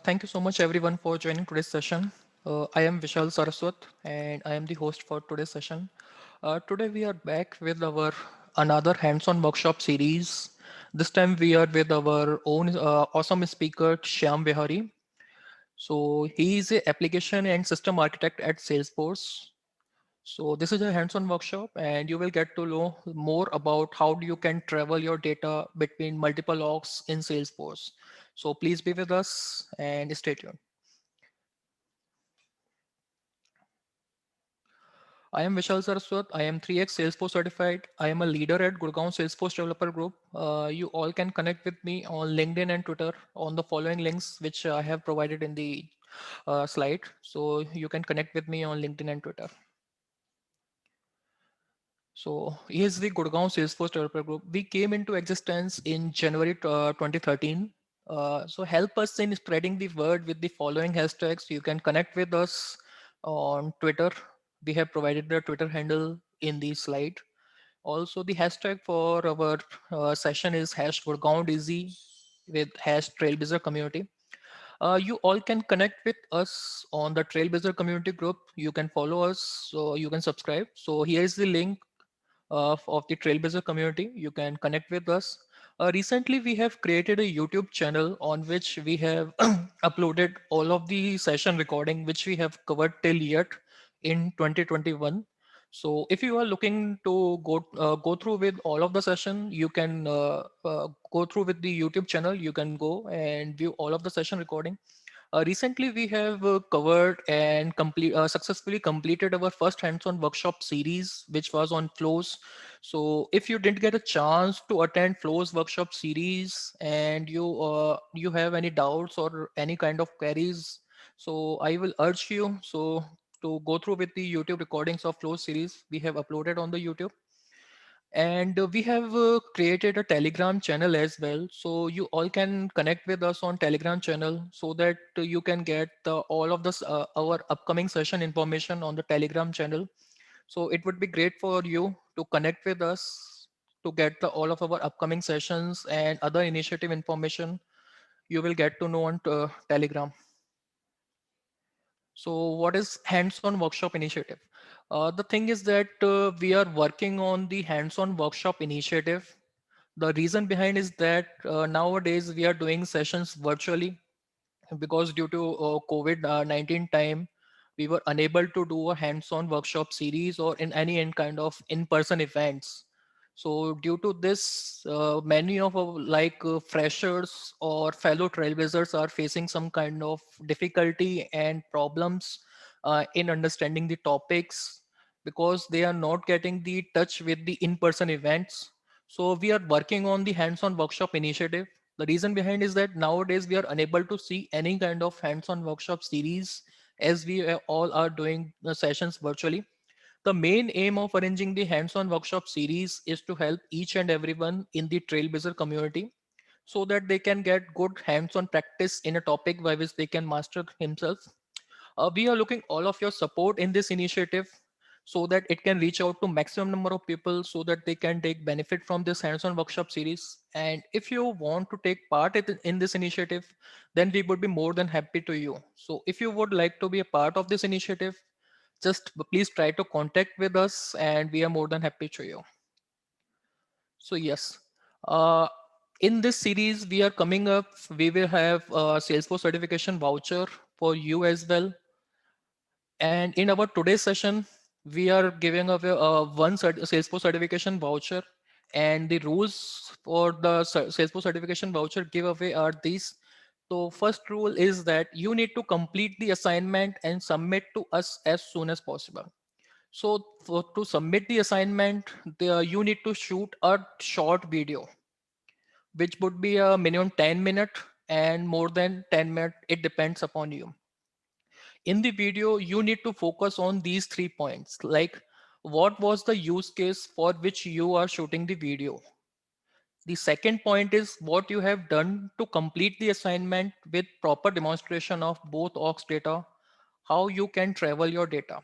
Thank you so much everyone for joining today's session. I am Vishal Saraswat and I am the host for today's session. Today we are back with our another hands-on workshop series. This time we are with our own awesome speaker Shyam Vihari. So he is a application and system architect at Salesforce. So this is a hands-on workshop and you will get to know more about how you can travel your data between multiple orgs in Salesforce. So please be with us and stay tuned. I am Vishal Saraswat. I am 3x Salesforce certified. I am a leader at Gurgaon Salesforce Developer Group. You all can connect with me on LinkedIn and Twitter on the following links, which I have provided in the slide. So you can connect with me on LinkedIn and Twitter. So here's the Gurgaon Salesforce Developer Group. We came into existence in January 2013. So help us in spreading the word with the following hashtags. You can connect with us on Twitter. We have provided the Twitter handle in the slide. Also, the hashtag for our session is #GurgaonDZ with #Trailblazer Community. You all can connect with us on the Trailblazer Community group. You can follow us, so you can subscribe. So here is the link of the Trailblazer community. You can connect with us. Recently, we have created a YouTube channel on which we have uploaded all of the session recording, which we have covered till yet in 2021. So if you are looking to go through with all of the session, you can go through with the YouTube channel. You can go and view all of the session recording. Recently, we have covered and successfully completed our first hands-on workshop series, which was on flows. So if you didn't get a chance to attend flows workshop series and you have any doubts or any kind of queries, so I will urge you to go through with the YouTube recordings of flows series we have uploaded on the YouTube. And we have created a Telegram channel as well. So you all can connect with us on Telegram channel so that you can get all of this, our upcoming session information on the Telegram channel. So it would be great for you to connect with us to get all of our upcoming sessions and other initiative information you will get to know on Telegram. So what is hands-on workshop initiative? The thing is that we are working on the hands-on workshop initiative. The reason behind is that nowadays we are doing sessions virtually because due to COVID-19 time, we were unable to do a hands-on workshop series or in any kind of in-person events. So due to this, many of our freshers or fellow trailblazers are facing some kind of difficulty and problems in understanding the topics because they are not getting the touch with the in-person events. So we are working on the hands-on workshop initiative. The reason behind is that nowadays we are unable to see any kind of hands-on workshop series as we all are doing the sessions virtually. The main aim of arranging the hands-on workshop series is to help each and everyone in the Trailblazer community so that they can get good hands-on practice in a topic by which they can master themselves. We are looking all of your support in this initiative so that it can reach out to maximum number of people so that they can take benefit from this hands-on workshop series. And if you want to take part in this initiative, then we would be more than happy to you. So if you would like to be a part of this initiative, just please try to contact with us and we are more than happy to you. So yes, uh, in this series we are coming up, we will have a Salesforce certification voucher for you as well. And in our today's session, we are giving away Salesforce certification voucher. And the rules for the Salesforce certification voucher giveaway are these. So first rule is that you need to complete the assignment and submit to us as soon as possible. So to submit the assignment, you need to shoot a short video, which would be a minimum 10 minute and more than 10 minute. It depends upon you. In the video, you need to focus on these 3 points, like what was the use case for which you are shooting the video. The second point is what you have done to complete the assignment with proper demonstration of both orgs data, how you can travel your data.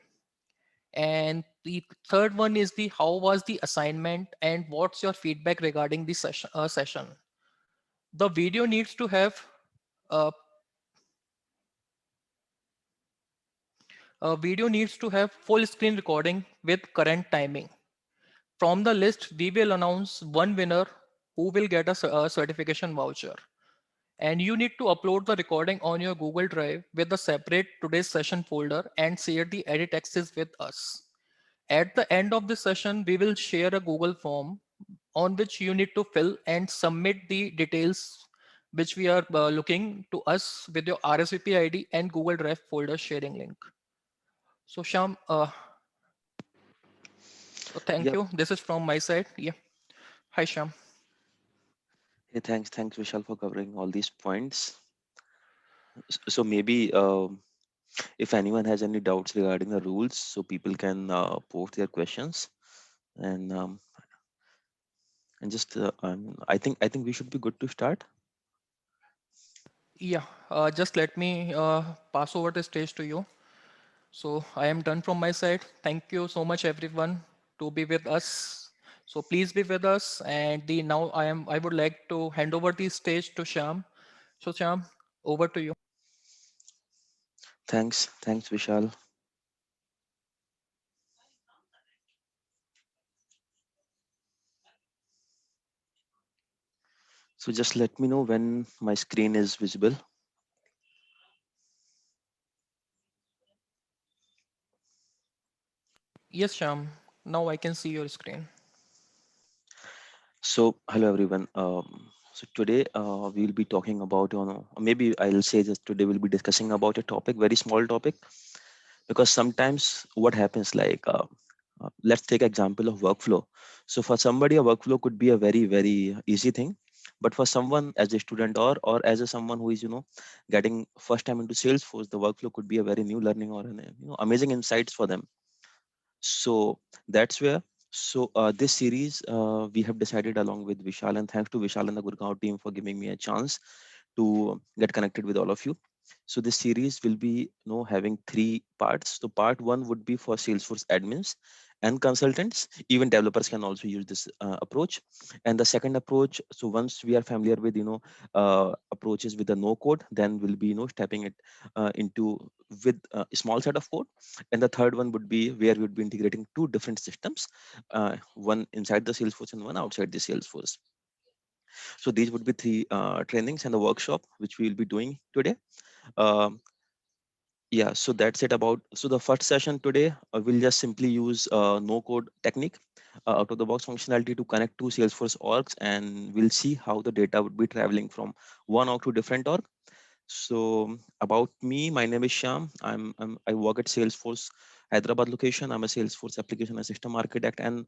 And the third one is the how was the assignment and what's your feedback regarding the session. The video needs to have uh, A video needs to have full screen recording with current timing. From the list, we will announce one winner who will get a certification voucher. And you need to upload the recording on your Google Drive with a separate today's session folder and share the edit access with us. At the end of the session, we will share a Google form on which you need to fill and submit the details which we are looking to us with your RSVP ID and Google Drive folder sharing link. So Sham, so thank Yep. you. This is from my side. Yeah. Hi Sham. Hey, thanks, Vishal, for covering all these points. So maybe if anyone has any doubts regarding the rules, so people can post their questions, and just I think we should be good to start. Yeah. Just let me pass over the stage to you. So I am done from my side. Thank you so much everyone to be with us. So please be with us. And the now I would like to hand over the stage to Sham. So Sham, over to you. Thanks, Vishal. So just let me know when my screen is visible. Yes, Sham. Now I can see your screen. So hello everyone. So today we'll be talking about, maybe I'll say that today we'll be discussing about a topic, very small topic, because sometimes what happens, like let's take example of workflow. So for somebody a workflow could be a very easy thing, but for someone as a student, or as a someone who is getting first time into Salesforce, the workflow could be a very new learning, or an, amazing insights for them. So that's where, this series we have decided along with Vishal, and thanks to Vishal and the Gurgaon team for giving me a chance to get connected with all of you. So this series will be, having three parts. So part one would be for Salesforce admins and consultants. Even developers can also use this approach. And the second approach, so once we are familiar with approaches with the no code, then we'll be stepping it into with a small set of code. And the third one would be where we would be integrating two different systems, one inside the Salesforce and one outside the Salesforce. So these would be three trainings and the workshop which we will be doing today. Um, yeah, so that's it about. So the first session today, we'll just simply use no code technique, out of the box functionality to connect two Salesforce orgs, and we'll see how the data would be traveling from one org to different org. So about me, my name is Sham. I work at Salesforce Hyderabad location. I'm a Salesforce application and system architect, and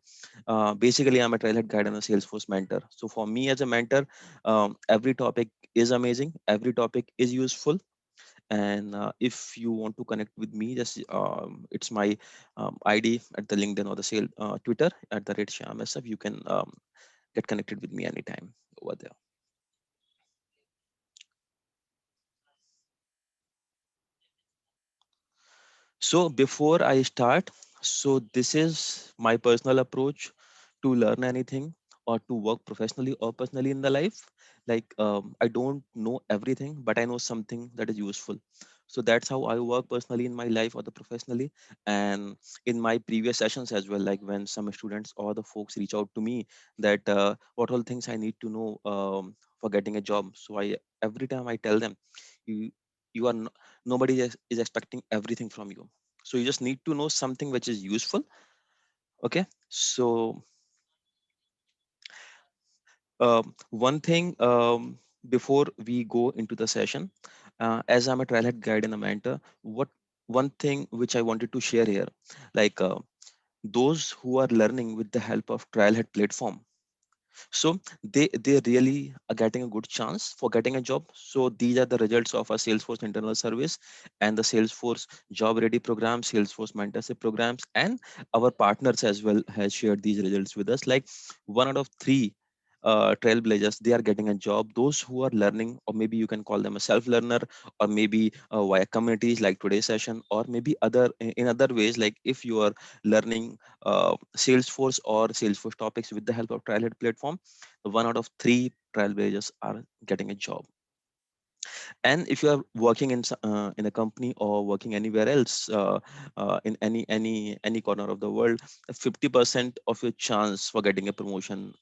basically I'm a trailhead guide and a Salesforce mentor. So for me as a mentor, every topic is amazing. Every topic is useful. And if you want to connect with me, just it's my ID at the LinkedIn or the sale Twitter at the rate Sham SF. You can get connected with me anytime over there. So before I start, so this is my personal approach to learn anything or to work professionally or personally in the life. Like I don't know everything, but I know something that is useful. So that's how I work personally in my life or the professionally, and in my previous sessions as well. Like when some students or the folks reach out to me that what all things I need to know for getting a job. So I every time I tell them, you you are nobody is expecting everything from you, so you just need to know something which is useful. Okay, so one thing, before we go into the session, as I'm a trailhead guide and a mentor, what one thing which I wanted to share here, like those who are learning with the help of trailhead platform, so they really are getting a good chance for getting a job. So these are the results of our Salesforce internal service and the Salesforce job ready program, Salesforce mentorship programs, and our partners as well has shared these results with us. Like one out of three trailblazers, they are getting a job. Those who are learning, or maybe you can call them a self learner, or maybe via communities like today's session, or maybe other in other ways, like if you are learning Salesforce or Salesforce topics with the help of Trailhead platform, one out of three trailblazers are getting a job. And if you are working in a company or working anywhere else, in any corner of the world, 50% of your chance for getting a promotion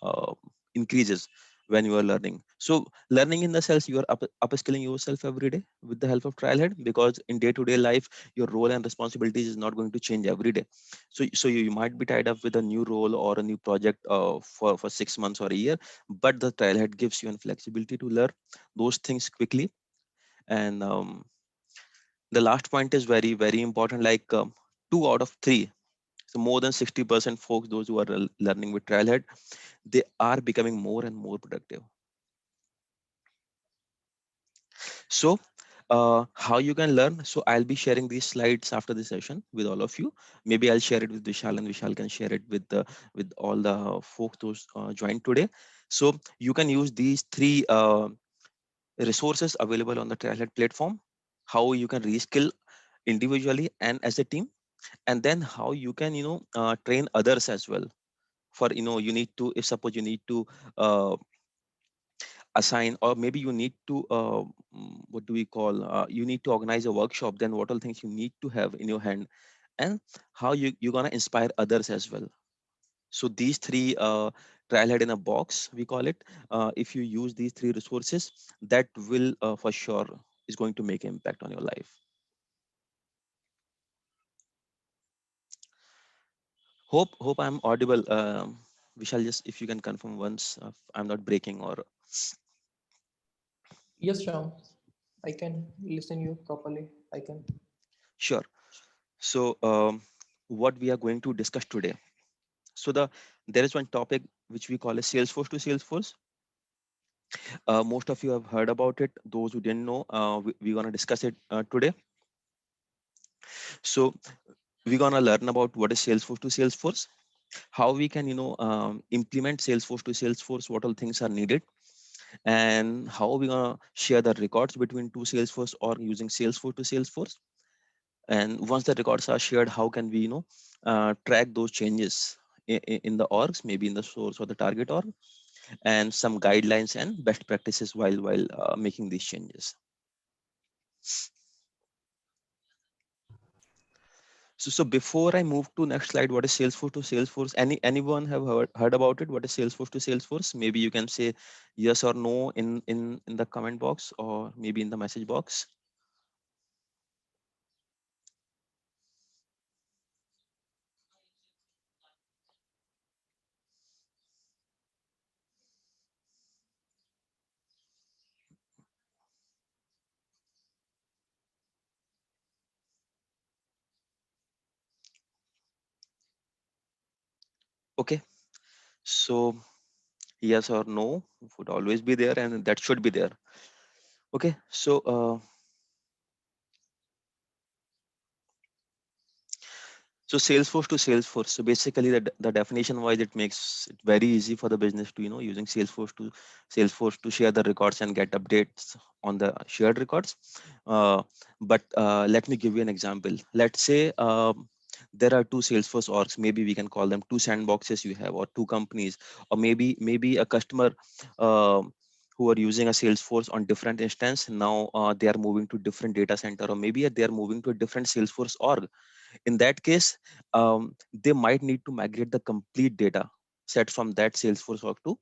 increases when you are learning. So learning in the sense you are upskilling yourself every day with the help of Trailhead, because in day-to-day life your role and responsibilities is not going to change every day. So you might be tied up with a new role or a new project for 6 months or a year, but the Trailhead gives you an flexibility to learn those things quickly. And the last point is very very important, like 2 out of 3, so more than 60% folks, those who are learning with Trailhead, they are becoming more and more productive. So how you can learn, so I'll be sharing these slides after the session with all of you. Maybe I'll share it with Vishal, and Vishal can share it with all the folks those joined today. So you can use these three resources available on the Trailhead platform: how you can reskill individually and as a team, and then how you can train others as well. For you need to, if suppose you need to uh, assign, or maybe you need to what do we call, you need to organize a workshop, then what all things you need to have in your hand, and how you're gonna inspire others as well. So these three Trailhead in a box, we call it. If you use these three resources, that will for sure is going to make impact on your life. Hope I'm audible. Vishal, just if you can confirm once, I'm not breaking or. Yes, Ram, I can listen you properly. I can. Sure. So what we are going to discuss today. So there is one topic which we call as Salesforce to Salesforce. Most of you have heard about it. Those who didn't know, we're gonna discuss it today. So we're gonna learn about what is Salesforce to Salesforce, how we can implement Salesforce to Salesforce, what all things are needed, and how we're gonna share the records between two Salesforce or using Salesforce to Salesforce. And once the records are shared, how can we track those changes in the orgs, maybe in the source or the target org, and some guidelines and best practices while making these changes. So before I move to next slide, what is Salesforce to Salesforce? Anyone have heard about it? What is Salesforce to Salesforce? Maybe you can say yes or no in the comment box, or maybe in the message box. Okay, so yes or no would always be there, and that should be there. Okay, so so Salesforce to Salesforce. So basically, the definition wise, it makes it very easy for the business to using Salesforce to share the records and get updates on the shared records. Uh, but let me give you an example. Let's say there are two Salesforce orgs. Maybe we can call them two sandboxes you have, or two companies, or maybe a customer. Who are using a Salesforce on different instance. Now they are moving to different data center, or maybe they are moving to a different Salesforce org. In that case, they might need to migrate the complete data set from that Salesforce org to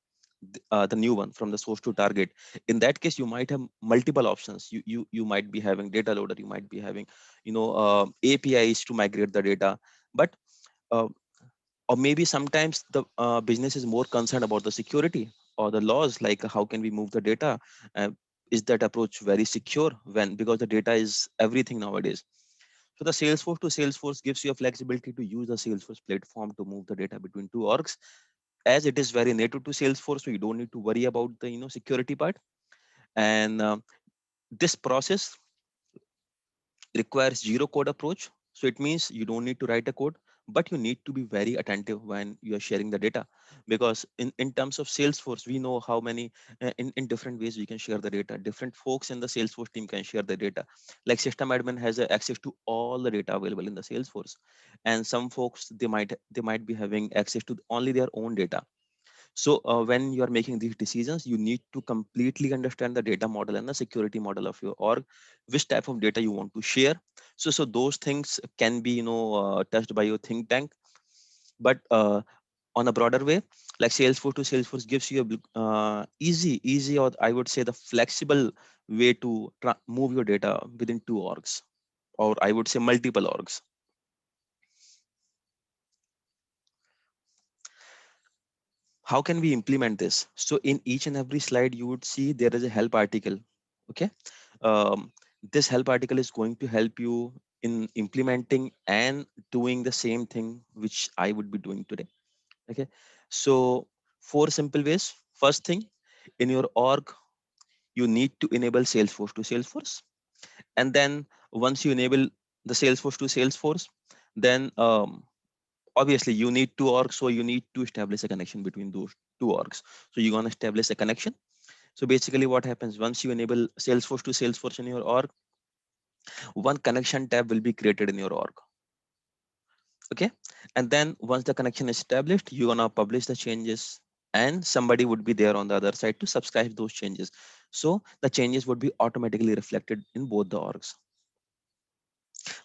the new one, from the source to target. In that case, you might have multiple options. You might be having data loader, you might be having APIs to migrate the data. But uh, or maybe sometimes the business is more concerned about the security or the laws, like how can we move the data. uh, is that approach very secure, when because the data is everything nowadays. So the Salesforce to Salesforce gives you a flexibility to use the Salesforce platform to move the data between two orgs, as it is very native to Salesforce, so you don't need to worry about the security part. And this process requires zero code approach. So it means you don't need to write a code, but you need to be very attentive when you are sharing the data. Because in terms of Salesforce, we know how many in different ways we can share the data. Different folks in the Salesforce team can share the data. Like system admin has access to all the data available in the Salesforce. And some folks, they might be having access to only their own data. So when you are making these decisions, you need to completely understand the data model and the security model of your org, which type of data you want to share. So those things can be touched by your think tank, but on a broader way, like Salesforce to Salesforce gives you a easy, or I would say the flexible way to move your data within two orgs, or I would say multiple orgs. How can we implement this? So in each and every slide you would see there is a help article. Okay. um, this help article is going to help you in implementing and doing the same thing which I would be doing today. Okay. So four simple ways. First thing, in your org you need to enable Salesforce to Salesforce, and then once you enable the Salesforce to Salesforce, then obviously you need two orgs, so you need to establish a connection between those two orgs. So you're going to establish a connection. So basically what happens, once you enable Salesforce to Salesforce in your org, one connection tab will be created in your org. Okay. And then once the connection is established, you're going to publish the changes, and somebody would be there on the other side to subscribe those changes. So the changes would be automatically reflected in both the orgs.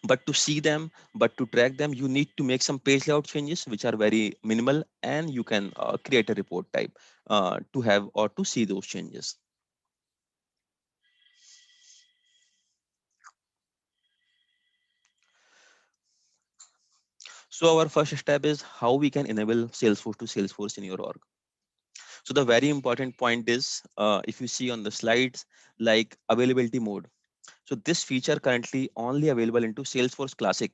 But to see them, but to track them, you need to make some page layout changes which are very minimal, and you can create a report type to have or to see those changes. So our first step is how we can enable Salesforce to Salesforce in your org. So the very important point is, if you see on the slides, like availability mode. So this feature currently only available into Salesforce Classic.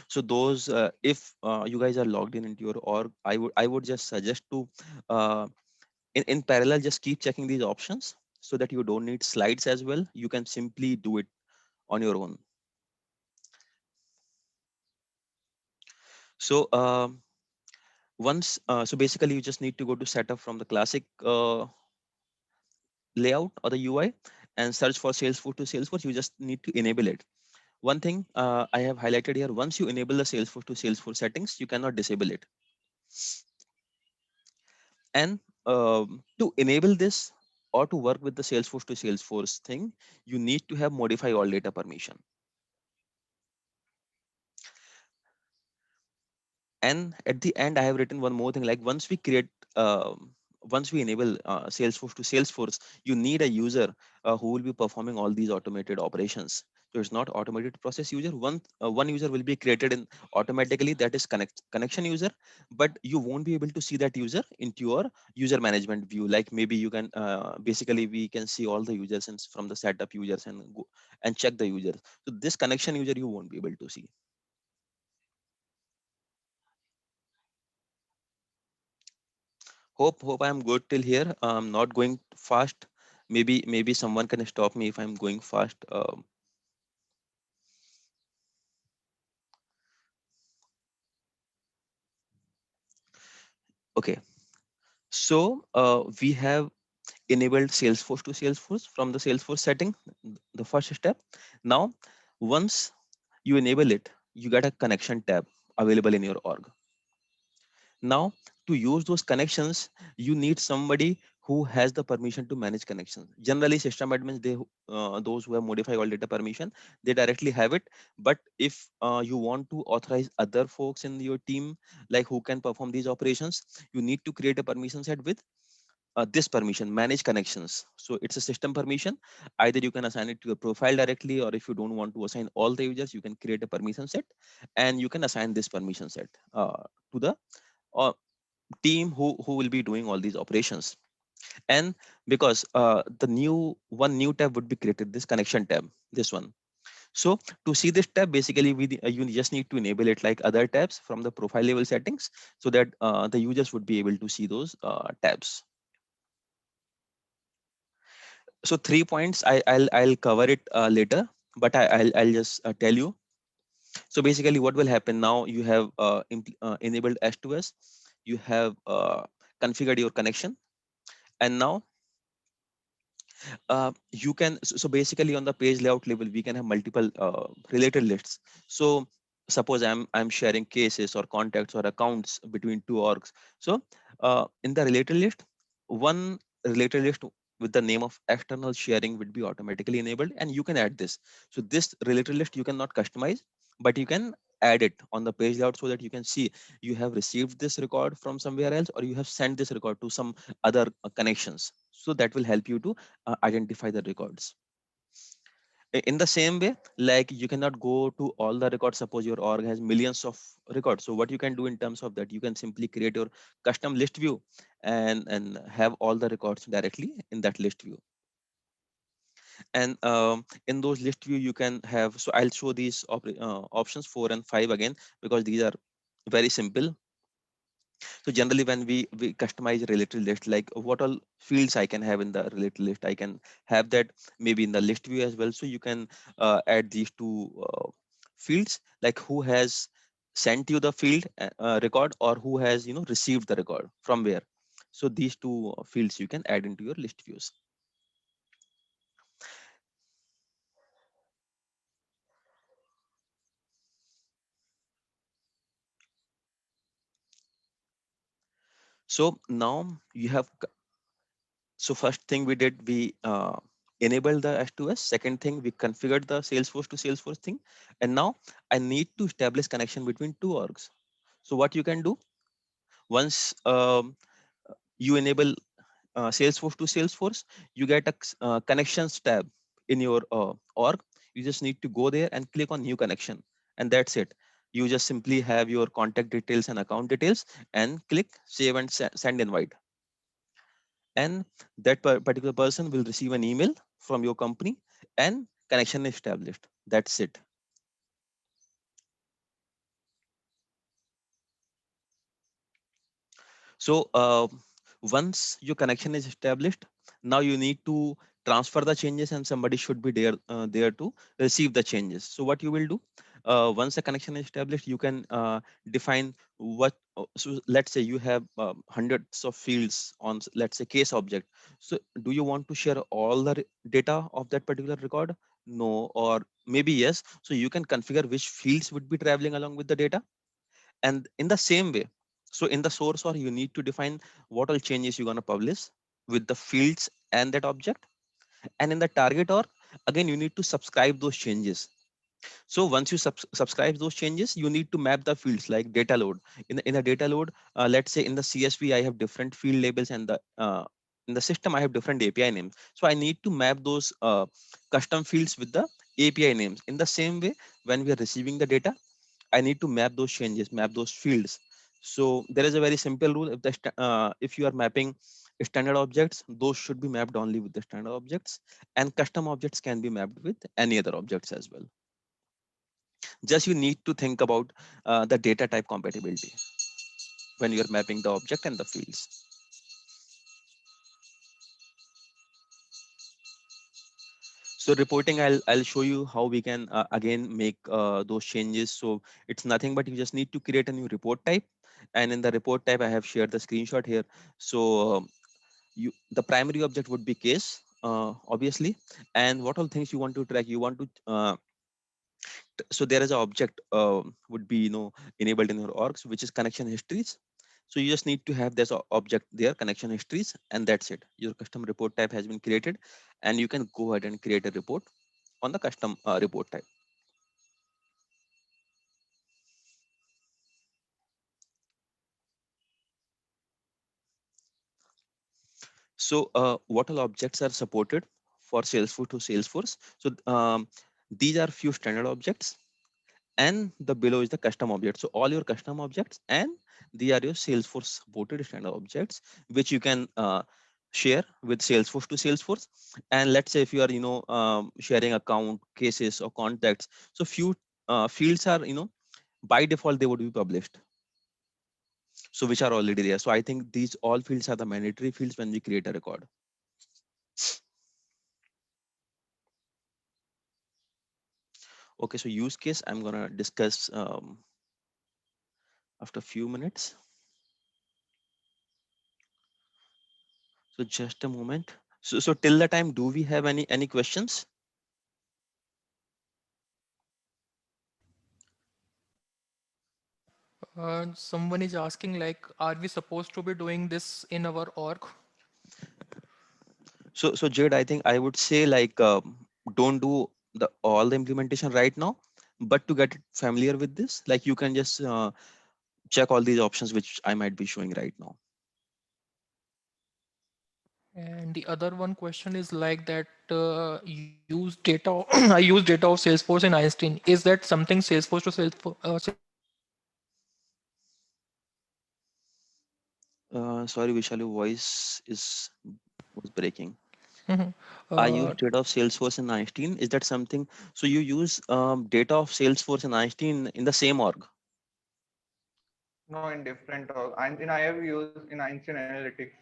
So those, if you guys are logged in into your org, I would just suggest to uh, in parallel just keep checking these options so that you don't need slides as well. You can simply do it on your own. So so basically you just need to go to setup from the classic layout or the UI and search for Salesforce to Salesforce. You just need to enable it. One thing I have highlighted here: once you enable the Salesforce to Salesforce settings, you cannot disable it. And to enable this or to work with the Salesforce to Salesforce thing, you need to have modify all data permission. And at the end I have written one more thing, like um, once we enable Salesforce to Salesforce, you need a user who will be performing all these automated operations. So it's not automated process user. One user will be created in automatically, that is connection user, but you won't be able to see that user into your user management view. Like maybe you can basically we can see all the users and from the setup users and go and check the users. So this connection user you won't be able to see. Hope I'm good till here. I'm not going fast. Maybe someone can stop me if I'm going fast. Okay. So we have enabled Salesforce to Salesforce from the Salesforce setting, the first step. Now, once you enable it, you get a connection tab available in your org. Now, to use those connections, you need somebody who has the permission to manage connections. Generally, system admins, those who have modified all data permission, they directly have it. But if you want to authorize other folks in your team, like who can perform these operations, you need to create a permission set with this permission, manage connections. So it's a system permission. Either you can assign it to a profile directly, or if you don't want to assign all the users, you can create a permission set, and you can assign this permission set to the uh, team who will be doing all these operations. And because the new tab would be created, this connection tab, this one. So to see this tab, basically you just need to enable it like other tabs from the profile level settings, so that the users would be able to see those tabs. So 3 points I'll cover it later, but I'll just tell you. So basically what will happen now, you have enabled S2S, you have configured your connection, and now so basically on the page layout level we can have multiple related lists. So suppose I'm sharing cases or contacts or accounts between two orgs. So in the related list, one related list with the name of external sharing would be automatically enabled, and you can add this. So this related list you cannot customize, but you can add it on the page layout so that you can see you have received this record from somewhere else, or you have sent this record to some other connections. So that will help you to identify the records. In the same way, like you cannot go to all the records. Suppose your org has millions of records, so what you can do in terms of that, you can simply create your custom list view and have all the records directly in that list view. And in those list view you can have, so I'll show these options 4 and 5 again, because these are very simple. So generally when we customize a related list, like what all fields I can have in the related list, I can have that maybe in the list view as well. So you can add these two fields, like who has sent you the field record, or who has received the record from where. So these two fields you can add into your list views. So now you have so first thing we did, we enabled the S2S. Second thing, we configured the Salesforce to Salesforce thing. And now I need to establish connection between two orgs. So what you can do, once you enable Salesforce to Salesforce, you get a connections tab in your org. You just need to go there and click on new connection, and that's it. You just simply have your contact details and account details, and click save and send invite, and that particular person will receive an email from your company, and connection is established. That's it. So once your connection is established, now you need to transfer the changes, and somebody should be there to receive the changes. So what you will do, once the connection is established, you can define what. So let's say you have hundreds of fields on, let's say, case object. So do you want to share all the data of that particular record? No, or maybe yes. So you can configure which fields would be traveling along with the data. And in the same way, so in the source, or you need to define what all changes you're going to publish with the fields and that object. And in the target, or again, you need to subscribe those changes. So once you subscribe those changes, you need to map the fields like data load. In a data load, let's say in the CSV I have different field labels, and the in the system I have different API names. So I need to map those custom fields with the API names. In the same way, when we are receiving the data, I need to map those changes, map those fields. So there is a very simple rule. If you are mapping standard objects, those should be mapped only with the standard objects, and custom objects can be mapped with any other objects as well. Just you need to think about the data type compatibility when you are mapping the object and the fields. So reporting, I'll show you how we can again make those changes. So it's nothing but you just need to create a new report type, and in the report type I have shared the screenshot here. So you the primary object would be case, obviously, and what all things you want to track. You want to so there is an object would be enabled in your orgs, which is connection histories. So you just need to have this object there, connection histories, and that's it. Your custom report type has been created, and you can go ahead and create a report on the custom report type. So what all objects are supported for Salesforce to Salesforce? So these are few standard objects, and the below is the custom object. So all your custom objects, and they are your Salesforce supported standard objects, which you can share with Salesforce to Salesforce. And let's say if you are sharing account, cases, or contacts, so few fields are by default they would be published, so which are already there. So I think these all fields are the mandatory fields when we create a record. Okay, so use case I'm gonna discuss after a few minutes. So just a moment. So till the time, do we have any questions? Someone is asking like, are we supposed to be doing this in our org? So Jade, I think I would say like don't do the all the implementation right now, but to get familiar with this, like you can just check all these options which I might be showing right now. And the other one question is like that use data. I use data of Salesforce in Einstein. Is that something Salesforce to Salesforce Sorry, Vishal, your voice is was breaking. Mhm. I use uh, data of Salesforce in Einstein. Is that something? So you use data of Salesforce and Einstein in the same org? No, in different org. Einstein I have used in Einstein Analytics.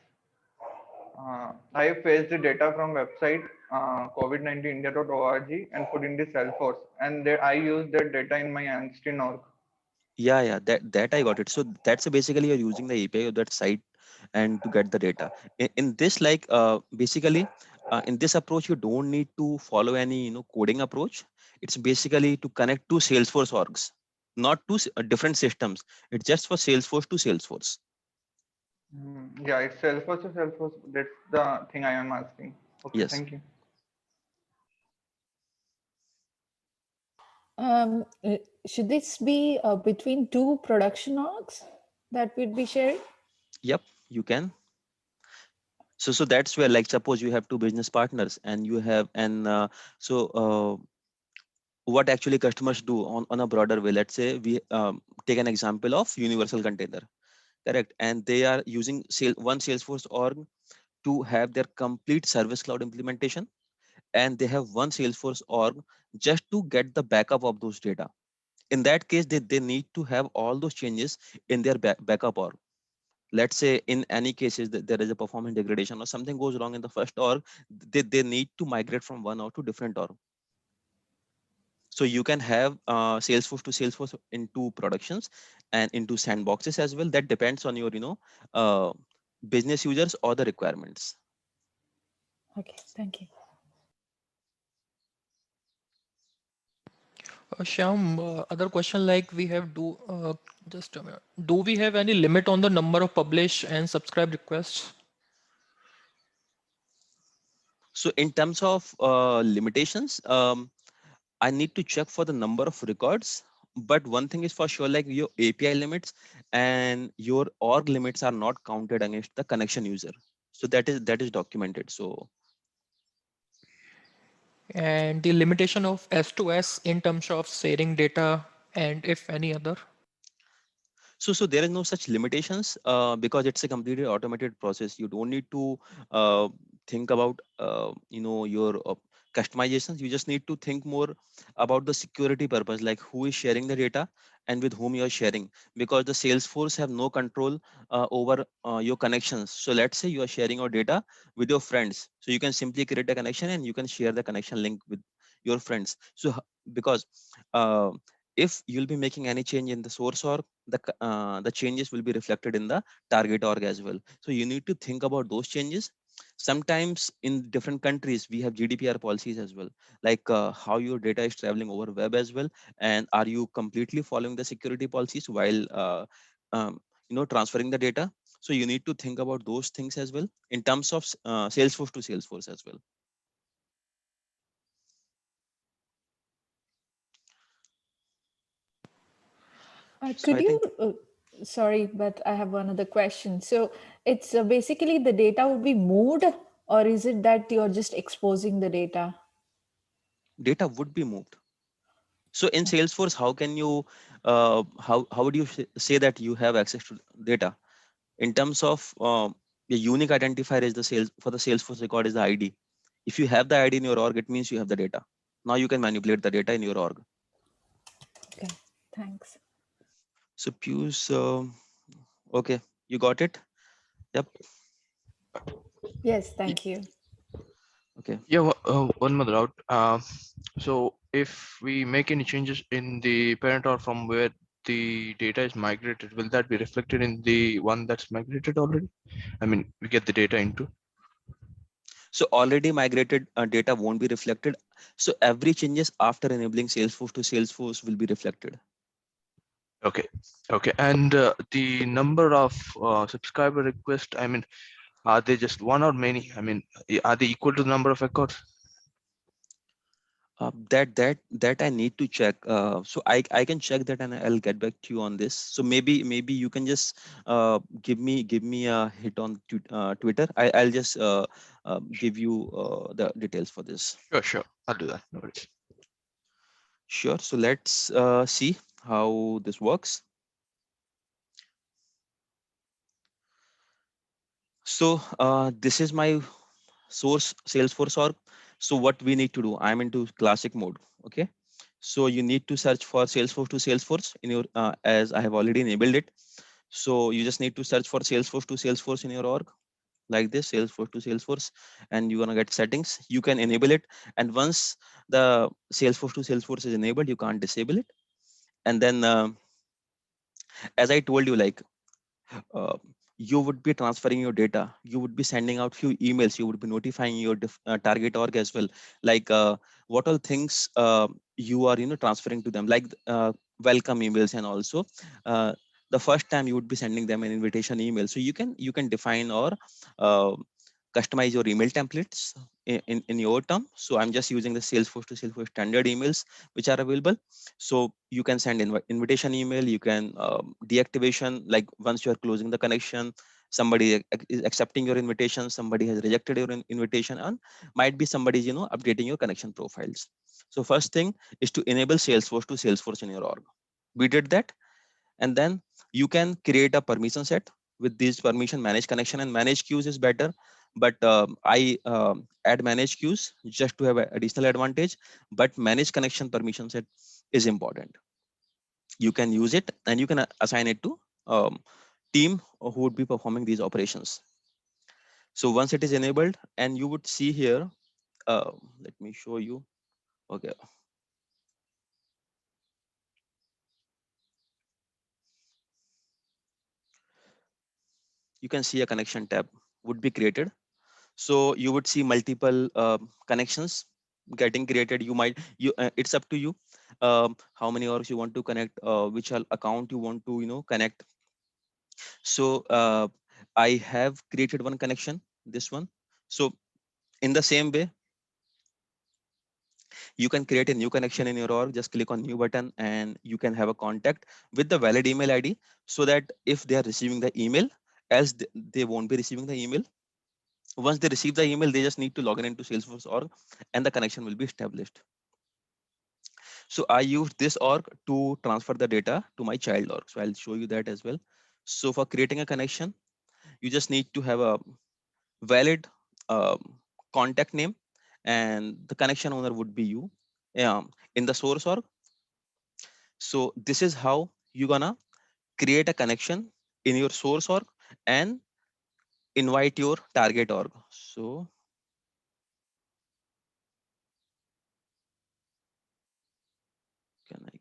I have fetched the data from website covid19india.org and put in the Salesforce, and there I use that data in my Einstein org. Yeah, that I got it. So that's basically you're using the API of that site and to get the data. In this, like basically, in this approach, you don't need to follow any coding approach. It's basically to connect to Salesforce orgs, not to different systems. It's just for Salesforce to Salesforce. Yeah, it's Salesforce to Salesforce. That's the thing I am asking. Okay, Yes. thank you. Should this be between two production orgs that we'd be sharing? Yep. You can. So that's where, like, suppose you have two business partners and you have and so what actually customers do on a broader way. Let's say we take an example of universal container, correct, and they are using one Salesforce org to have their complete service cloud implementation, and they have one Salesforce org just to get the backup of those data. In that case, they need to have all those changes in their backup org. Let's say in any cases that there is a performance degradation or something goes wrong in the first org, they need to migrate from one org to different org. So you can have Salesforce to Salesforce into productions and into sandboxes as well. That depends on your uh, business users or the requirements. Okay, thank you. Shyam, other question like we have just a minute. Do we have any limit on the number of publish and subscribe requests? So in terms of limitations, I need to check for the number of records, but one thing is for sure, like your API limits and your org limits are not counted against the connection user. So that is documented. And the limitation of S2S in terms of sharing data and if any other. So there is no such limitations because it's a completely automated process. You don't need to think about your customizations. You just need to think more about the security purpose, like who is sharing the data and with whom you are sharing, because the Salesforce have no control over your connections. So let's say you are sharing your data with your friends, so you can simply create a connection and you can share the connection link with your friends. Because uh, if you'll be making any change in the source org, the changes will be reflected in the target org as well. So you need to think about those changes. Sometimes in different countries we have GDPR policies as well, like how your data is traveling over web as well, and are you completely following the security policies while um, transferring the data. So you need to think about those things as well in terms of Salesforce to Salesforce as well. So Could I think you, sorry, but I have one other question. So it's basically the data would be moved, or is it that you're just exposing the data? data would be moved. So in Salesforce, how can you how would you say that you have access to data in terms of a unique identifier is the sales for the Salesforce record is the ID. If you have the ID in your org, it means you have the data. Now you can manipulate the data in your org. Okay, thanks. So Pius, okay, you got it. Yep. Yes, Y- thank you. Okay. Yeah, one more doubt. So if we make any changes in the parent or from where the data is migrated, will that be reflected in the one that's migrated already? I mean, we get the data into. So already migrated data won't be reflected. So every changes after enabling Salesforce to Salesforce will be reflected. Okay. Okay. And the number of subscriber requests, I mean, are they just one or many? I mean, are they equal to the number of accounts? That I need to check. So I can check that and I'll get back to you on this. So maybe you can just give me a hit on Twitter. I'll just give you the details for this. Sure, sure. I'll do that. No worries. Sure. So let's see how this works. So this is my source Salesforce org. So what we need to do, I'm into classic mode. Okay. So you need to search for Salesforce to Salesforce in your as I have already enabled it. So you just need to search for Salesforce to Salesforce in your org like this, Salesforce to Salesforce, and you're gonna get settings. You can enable it, and once the Salesforce to Salesforce is enabled, you can't disable it. And then, as I told you, like uh, you would be transferring your data, you would be sending out few emails, you would be notifying your target org as well, like what all things you are transferring to them, like welcome emails, and also uh, the first time you would be sending them an invitation email. So you can define or uh, customize your email templates in your term. So I'm just using the Salesforce to Salesforce standard emails which are available. So you can send invitation email, you can deactivation, like once you are closing the connection, somebody is accepting your invitation, somebody has rejected your invitation, and might be somebody updating your connection profiles. So first thing is to enable Salesforce to Salesforce in your org. We did that, and then you can create a permission set. With this permission, manage connection and manage queues is better, but I add manage queues just to have an additional advantage, but manage connection permission set is important. You can use it and you can assign it to team who would be performing these operations. So once it is enabled, and you would see here, let me show you. Okay, you can see a connection tab would be created. So you would see multiple connections getting created. You might you It's up to you how many orgs you want to connect, which account you want to connect. So I have created one connection, this one. So in the same way, you can create a new connection in your org. Just click on new button and you can have a contact with the valid email ID, so that if they are receiving the email, else they won't be receiving the email. Once they receive the email, they just need to log in into Salesforce org and the connection will be established. So I use this org to transfer the data to my child org. So I'll show you that as well. So for creating a connection, you just need to have a valid contact name, and the connection owner would be you in the source org. So this is how you're gonna create a connection in your source org and invite your target org. So can I?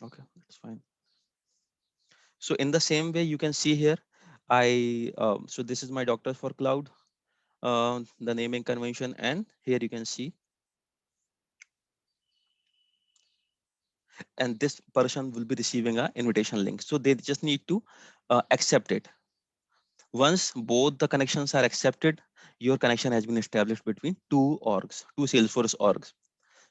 Okay, that's fine. So in the same way, you can see here, so this is my Doctors for Cloud, the naming convention, and here you can see, and this person will be receiving a invitation link. So they just need to accept it. Once both the connections are accepted, your connection has been established between two orgs, two Salesforce orgs.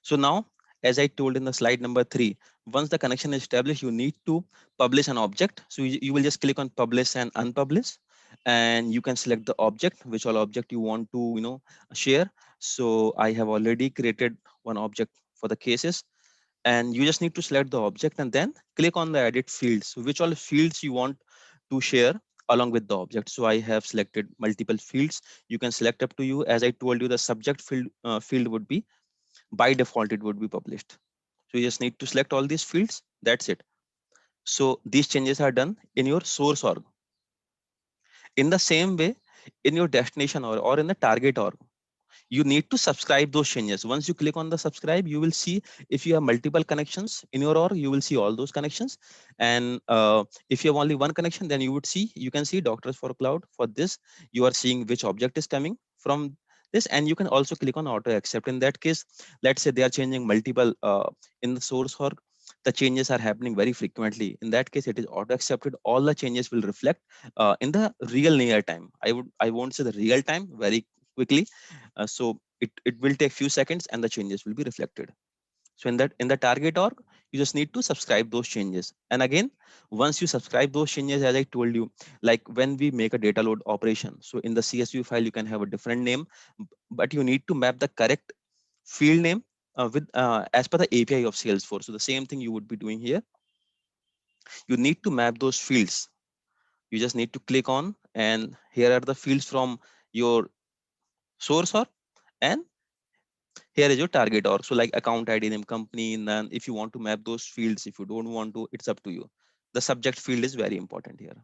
So now, as I told in the slide number 3, once the connection is established, you need to publish an object. So you will just click on publish and unpublish, and you can select the object, which all object you want to share. So I have already created one object for the cases, and you just need to select the object and then click on the edit fields, which all fields you want to share along with the object. So I have selected multiple fields. You can select up to you. As I told you, the subject field would be, by default it would be published. So you just need to select all these fields. That's it. So these changes are done in your source org. In the same way, in your destination or in the target org, you need to subscribe those changes. Once you click on the subscribe, you will see if you have multiple connections in your org, you will see all those connections. And if you have only one connection, then you can see Doctors for Cloud. For this, you are seeing which object is coming from this, and you can also click on auto accept. In that case, let's say they are changing multiple in the source org, the changes are happening very frequently. In that case, it is auto accepted. All the changes will reflect in the real near time. I won't say the real time, very quickly. So it will take few seconds and the changes will be reflected. So in the target org, you just need to subscribe those changes. And again, once you subscribe those changes, as I told you, like when we make a data load operation, so in the CSV file, you can have a different name, but you need to map the correct field name with as per the API of Salesforce. So the same thing you would be doing here. You need to map those fields. You just need to click on, and here are the fields from your source org, and here is your target org. So like account ID, name, company, and then if you want to map those fields, if you don't want to, it's up to you. The subject field is very important here.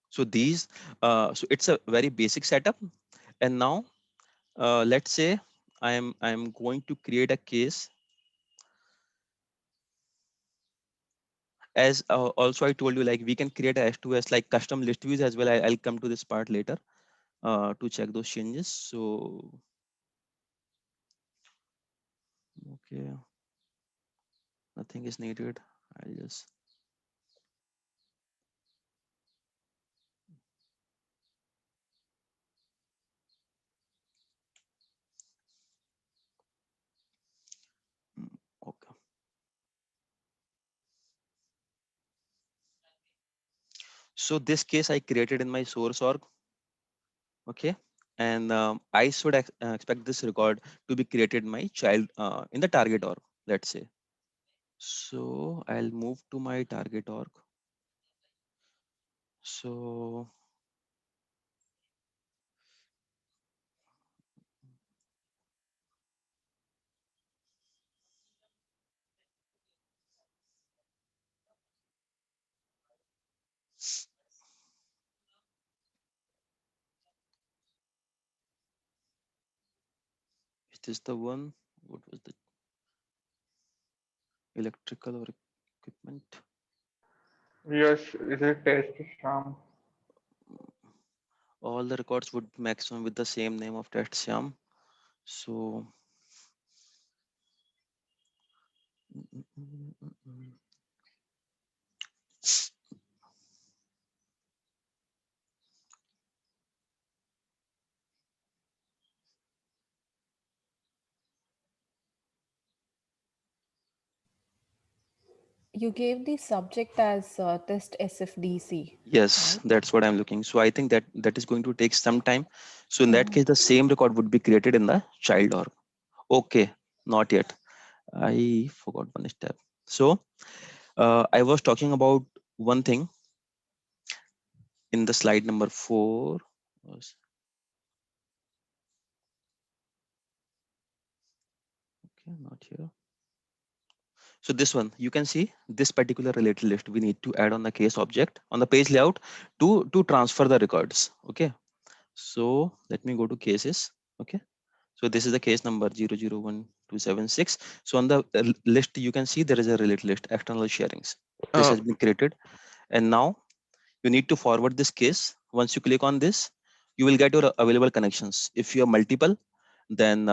So these, so it's a very basic setup. And now let's say I'm going to create a case. As also I told you, like we can create a S2S like custom list views as well. I'll come to this part later to check those changes. So okay, nothing is needed. I'll just okay. So this case I created in my source org. Okay, and I should expect this record to be created my child in the target org, let's say. So I'll move to my target org. So is this the one? What was the electrical or equipment? Yes, is it test Sham? All the records would be maximum with the same name of test Syam. So You gave the subject as test SFDC, yes, right? that's what I'm looking. So I think that that is going to take some time. So in that Mhm. case, the same record would be created in the child org. Okay, not yet. I forgot one step. So I was talking about one thing in the slide number 4. Okay, not here. So this one, you can see this particular related list we need to add on the case object on the page layout to transfer the records. Okay, so let me go to cases. Okay, so this is the case number 001276. So on the list, you can see there is a related list, external sharings. This Uh, has been created, and now you need to forward this case. Once you click on this, you will get your available connections. If you have multiple, then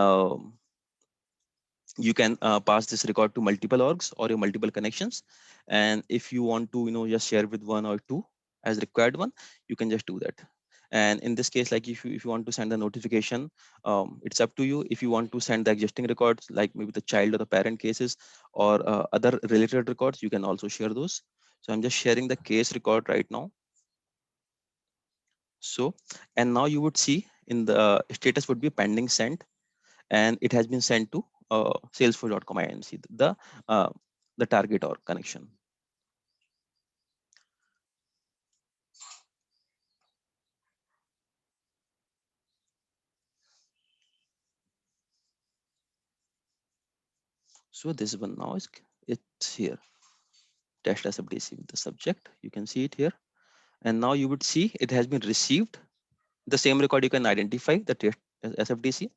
you can pass this record to multiple orgs or your multiple connections. And if you want to, just share with one or two as required one, you can just do that. And in this case, like if you want to send a notification, it's up to you. If you want to send the existing records, like maybe the child or the parent cases or other related records, you can also share those. So I'm just sharing the case record right now. So, and now you would see in the status would be pending sent, and it has been sent to salesforce.com inc, uh, the target or connection. So this one now is it's here, test SFDC with the subject. You can see it here, and now you would see it has been received. The same record you can identify the test SFDC.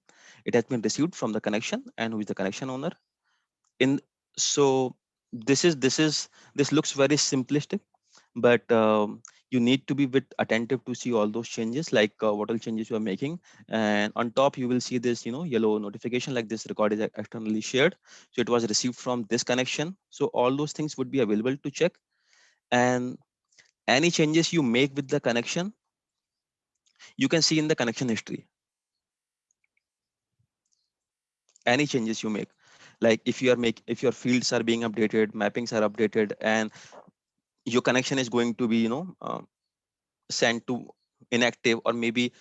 It has been received from the connection and who is the connection owner. In so this looks very simplistic, but you need to be bit attentive to see all those changes, like what all changes you are making. And on top you will see this, yellow notification, like this record is externally shared, so it was received from this connection. So all those things would be available to check. And any changes you make with the connection, you can see in the connection history. Any changes you make, like if your fields are being updated, mappings are updated, and your connection is going to be sent to inactive, or maybe,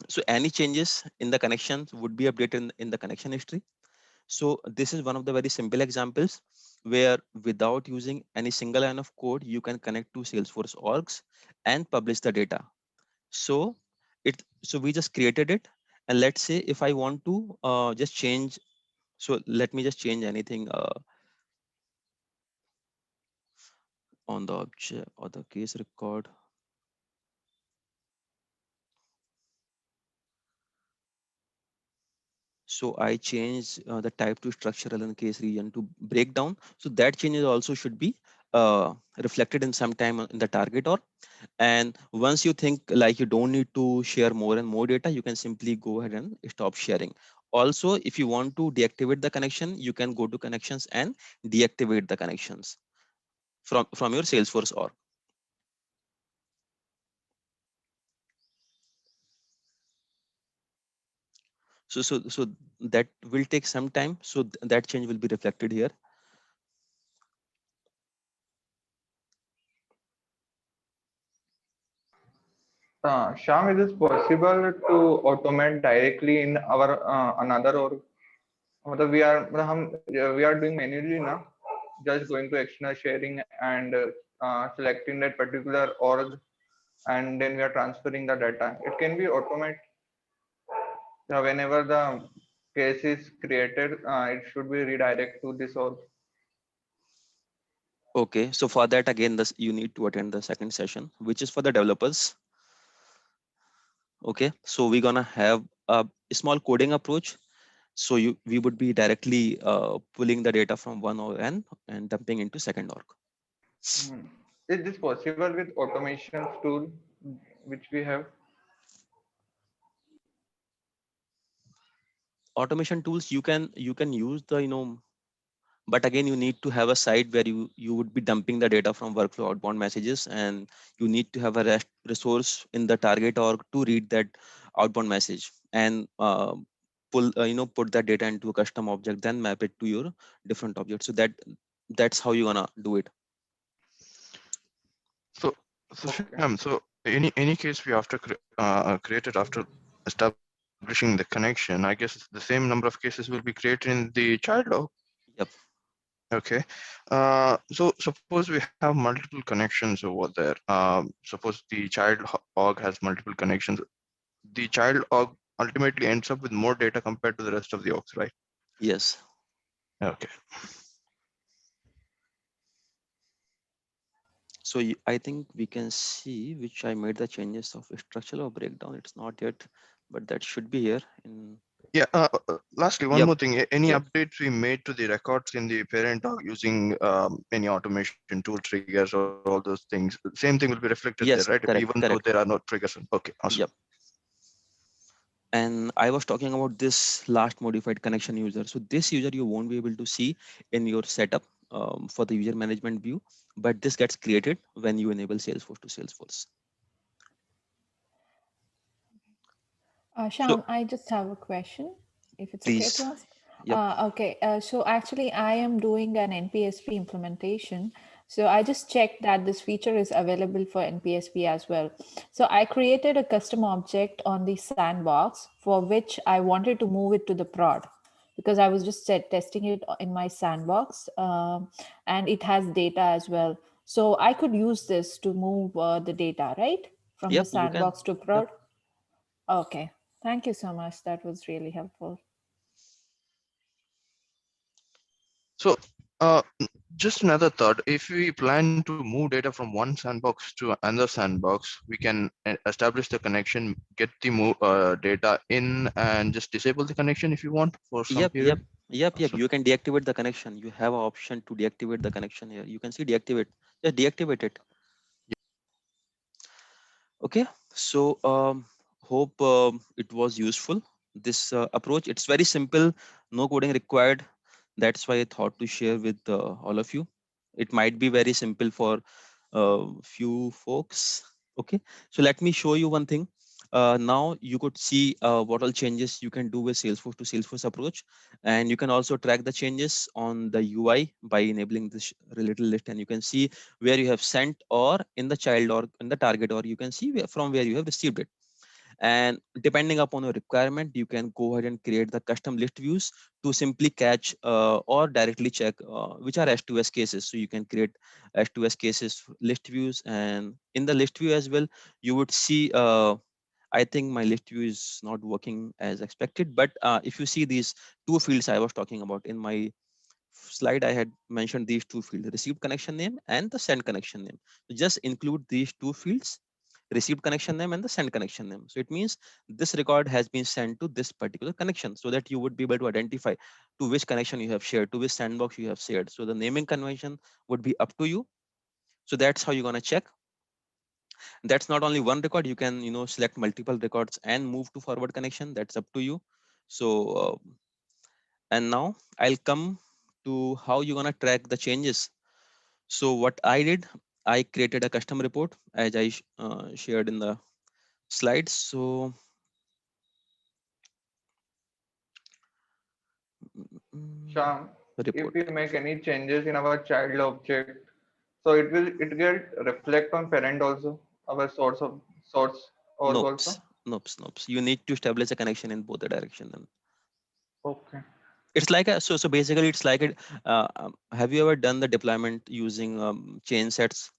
so any changes in the connections would be updated in the connection history. So this is one of the very simple examples where without using any single line of code, you can connect to Salesforce orgs and publish the data. So we just created it. And let's say if I want to just change, so let me just change anything on the object or the case record. So I change the type to structural and case region to breakdown. So that changes also should be reflected in some time in the target org. And once you think like you don't need to share more and more data, you can simply go ahead and stop sharing. Also, if you want to deactivate the connection, you can go to connections and deactivate the connections from your Salesforce org. So that will take some time. So that change will be reflected here. Sham, is it possible to automate directly in our another org? मतलब we are doing manually now, just going to external sharing and selecting that particular org, and then we are transferring the data. It can be automated. Whenever the case is created, it should be redirect to this org. Okay, so for that again, this you need to attend the second session, which is for the developers. Okay, so we're gonna have a small coding approach. So we would be directly pulling the data from one org and dumping into second org. Hmm. Is this possible with automation tool which we have? Automation tools you can use the but again you need to have a site where you would be dumping the data from workflow outbound messages, and you need to have a REST resource in the target org to read that outbound message and pull put that data into a custom object, then map it to your different objects. So that's how you're gonna do it. So, Okay. Shyam, so any case we after created after establishing the connection, I guess the same number of cases will be created in the child log. Yep. Okay. So suppose we have multiple connections over there. Suppose the child org has multiple connections. The child org ultimately ends up with more data compared to the rest of the orgs, right? Yes. Okay. So I think we can see which I made the changes of structural breakdown. It's not yet, but that should be here in. Yeah. Lastly, one Yep. more thing. Any Yep. updates we made to the records in the parent org using any automation tool triggers or all those things? Same thing will be reflected there, Yes. right? Correct. Even though Correct. there are no triggers. Okay. Awesome. Yep. And I was talking about this last modified connection user. So this user you won't be able to see in your setup for the user management view, but this gets created when you enable Salesforce to Salesforce. So Sham, I just have a question, if it's okay to please. ask. Yep. Okay, so actually, I am doing an NPSP implementation. So I just checked that this feature is available for NPSP as well. So I created a custom object on the sandbox for which I wanted to move it to the prod because I was just testing it in my sandbox, and it has data as well. So I could use this to move the data, right? From the Yep. You can. sandbox to Yep. prod. Okay. Thank you so much. That was really helpful. So just another thought. If we plan to move data from one sandbox to another sandbox, we can establish the connection, get the data in, and just disable the connection if you want for some Yep. Yep. period. Yep. Awesome. You can deactivate the connection. You have an option to deactivate the connection here. You can see deactivate. Just deactivate it. Okay, so hope it was useful. This approach, it's very simple, no coding required. That's why I thought to share with all of you. It might be very simple for few folks. Okay, so let me show you one thing. Now you could see what all changes you can do with Salesforce to Salesforce approach, and you can also track the changes on the UI by enabling this related list, and you can see where you have sent or in the child or in the target, or you can see from where you have received it. And depending upon your requirement, you can go ahead and create the custom list views to simply catch or directly check which are S2S cases. So you can create S2S cases list views, and in the list view as well, you would see I think my list view is not working as expected, but if you see these two fields I was talking about in my slide, I had mentioned these two fields, received connection name and the send connection name. So just include these two fields, received connection name and the send connection name. So it means this record has been sent to this particular connection, so that you would be able to identify to which connection you have shared, to which sandbox you have shared. So the naming convention would be up to you. So that's how you're going to check. That's not only one record, you can select multiple records and move to forward connection. That's up to you. So and now I'll come to how you're going to track the changes. So what I did, I created a custom report as I shared in the slides. So Sham, if report. we make any changes in our child object, so it get reflect on parent also, our source org Nope, also. nope, nope. You need to establish a connection in both the direction. Then Okay. it's like a so basically it's like it. Have you ever done the deployment using chain sets,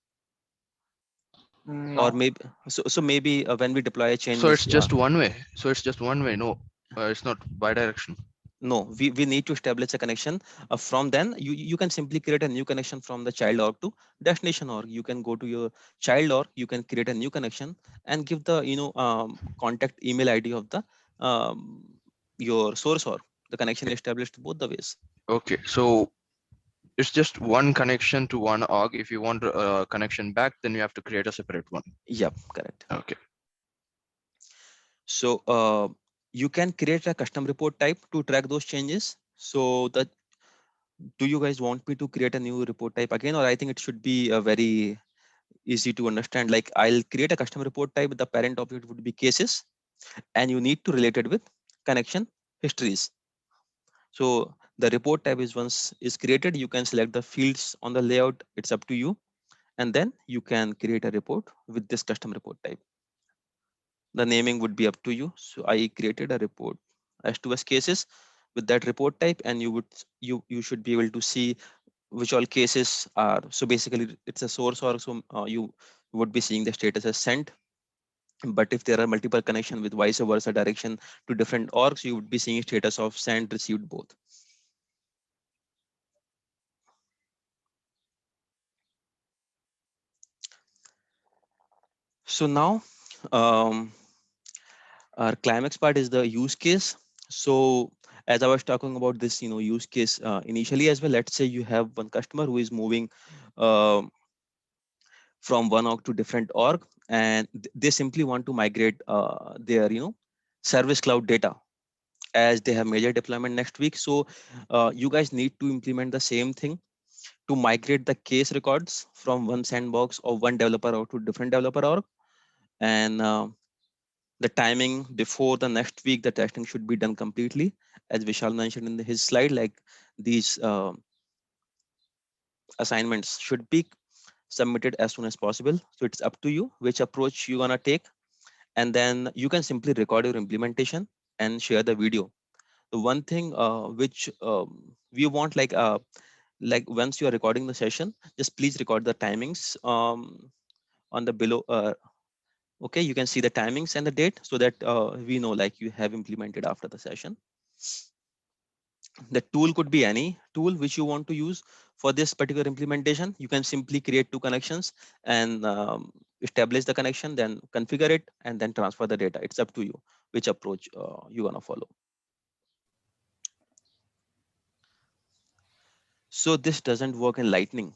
or No. maybe maybe when we deploy So changes, it's just one way. So it's just one way. No, it's not bi-directional. no, we need to establish a connection. From then you can simply create a new connection from the child org to destination org. You can go to your child org, you can create a new connection and give the contact email ID of the um, your source org. The connection is established both the ways. Okay, so it's just one connection to one org. If you want a connection back, then you have to create a separate one. Yep, correct. Okay. So you can create a custom report type to track those changes. So that, do you guys want me to create a new report type again, or I think it should be a very easy to understand? Like, I'll create a custom report type. The parent object would be cases, and you need to relate it with connection histories. So the report type is once is created, you can select the fields on the layout. It's up to you, and then you can create a report with this custom report type. The naming would be up to you. So I created a report as to as cases with that report type, and you should be able to see which all cases are. So basically it's a source, or so you would be seeing the status as sent. But if there are multiple connection with vice versa direction to different orgs, you would be seeing status of sent, received, both. So now um, our climax part is the use case. So as I was talking about this use case initially as well, let's say you have one customer who is moving um from one org to different org, and they simply want to migrate their service cloud data, as they have major deployment next week. So you guys need to implement the same thing to migrate the case records from one sandbox or one developer org to different developer org. And the timing before the next week, the testing should be done completely, as Vishal mentioned in his slide. Like, these assignments should be submitted as soon as possible. So it's up to you which approach you're gonna take, and then you can simply record your implementation and share the video. The one thing which we want, like once you are recording the session, just please record the timings on the below. Okay, you can see the timings and the date, so that we know like you have implemented after the session. The tool could be any tool which you want to use for this particular implementation. You can simply create two connections and establish the connection, then configure it, and then transfer the data. It's up to you which approach you want to follow. So this doesn't work in Lightning.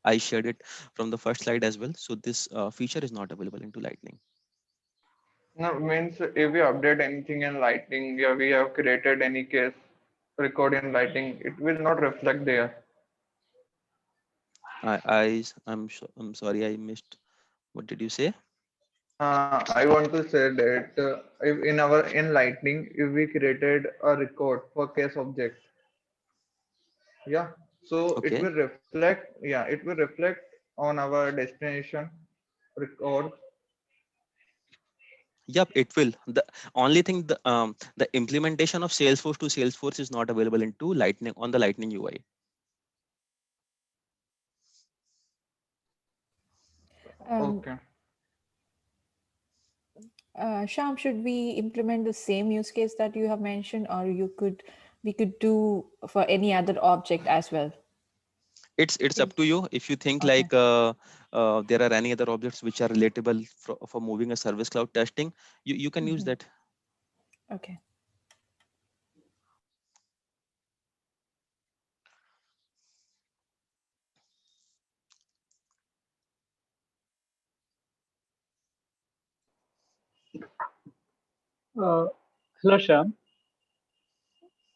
I shared it from the first slide as well. So this feature is not available into Lightning. No, means if we update anything in Lightning, yeah, we have created any case record in Lightning, it will not reflect there. I'm sorry, I missed. What did you say? I want to say that if in Lightning, if we created a record for case object, yeah, so it Okay. will reflect, yeah, it will reflect on our destination record. Yep, it will. The only thing, the implementation of Salesforce to Salesforce is not available into Lightning on the Lightning UI. Um, Okay. Sham, should we implement the same use case that you have mentioned, or we could do for any other object as well? It's If, up to you. If you think okay. like there are any other objects which are relatable for moving a service cloud testing, you can use Mhm. that. Okay. Uh, Hello, Shyam.